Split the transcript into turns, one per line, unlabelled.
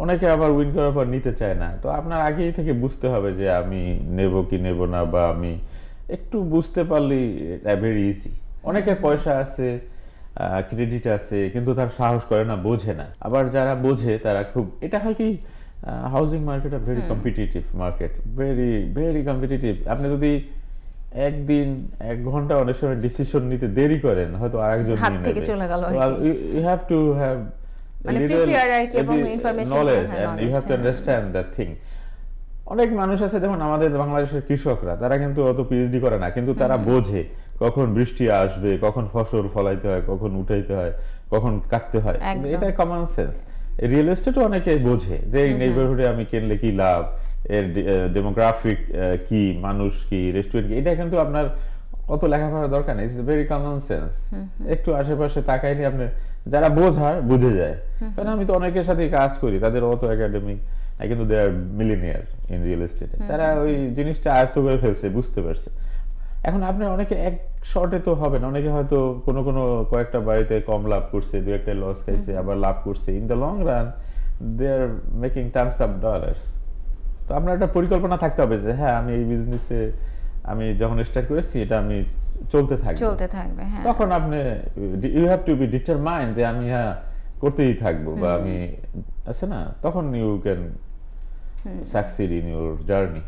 অনেকে আবার উইন করার পর নিতে চায় না। তো আপনার আগেই থেকে বুঝতে হবে যে আমি নেব কি নেব না, বা আমি একটু বুঝতে পারলেই এটা ভেরি ইজি। অনেকের পয়সা আছে, ক্রেডিট আছে, কিন্তু তার সাহস করে না, বোঝে না। আবার যারা বোঝে তারা খুব, এটা হয় কি, housing market very competitive market, very very competitive. আপনি যদি একদিন 1 ঘন্টা অনেক সময় ডিসিশন নিতে দেরি করেন, হয়তো আরেকজন
হাত
নিয়ে
থেকে
নেবে।
চলে গেল আর
তো
কি।
ইউ হ্যাভ টু হ্যাভ
মানে
লিটল
প্রিপেয়ার আর কি, এবং ইনফরমেশন,
নলেজ
হ্যাঁ
and you
knowledge,
have to understand that thing. অনেক মানুষ আছে, দেখুন আমাদের বাংলাদেশের কৃষকরা, তারা কিন্তু অত পিএইচডি করে না, কিন্তু তারা বোঝে কখন বৃষ্টি আসবে, কখন ফসল ফলাইতে হয়, কখন উঠাইতে হয়, কখন কাটতে হয়। কিন্তু
একদম।
এটা কমন সেন্স। রিয়েল এস্টেটও অনেকে বোঝে যে এই নেইবারহুডে আমি কিনলে কি লাভ, এর ডেমোগ্রাফিক কি, মানুষ কি, রেস্টুরেন্ট কি, এটা কিন্তু আপনার অত লেখাপড়ার দরকার নেই। It's very common sense. একটু আশেপাশে তাকাইলে আপনি, যারা বোঝার বুঝে যায়। কারণ আমি তো অনেকের সাথে কাজ করি, তাদের অত একাডেমিক, কিন্তু দে আর মিলিনিয়ার ইন রিয়েল এস্টেটে। তারা ওই জিনিসটা আয়ত্ত করে ফেলছে, বুঝতে পারছে। এখন আপনি অনেকে এক শর্টে তো হবে না, অনেকে হয়তো কোনো কোনো কয়েকটা বাড়িতে কম লাভ করছে, দু একটা লস খাইছে, আবার লাভ করছে। In the long run they are making tons of dollars. তো আপনার একটা পরিকল্পনা থাকতে হবে যে হ্যাঁ, আমি এই বিজনেসে আমি যখন স্টার্ট করেছি এটা আমি চলতে থাকবে।
চলতে থাকবে, হ্যাঁ।
তখন আপনি you have to be determined যে আমি হ্যাঁ করতেই থাকবো, বা আমি আছে না, তখন you can succeed in your journey.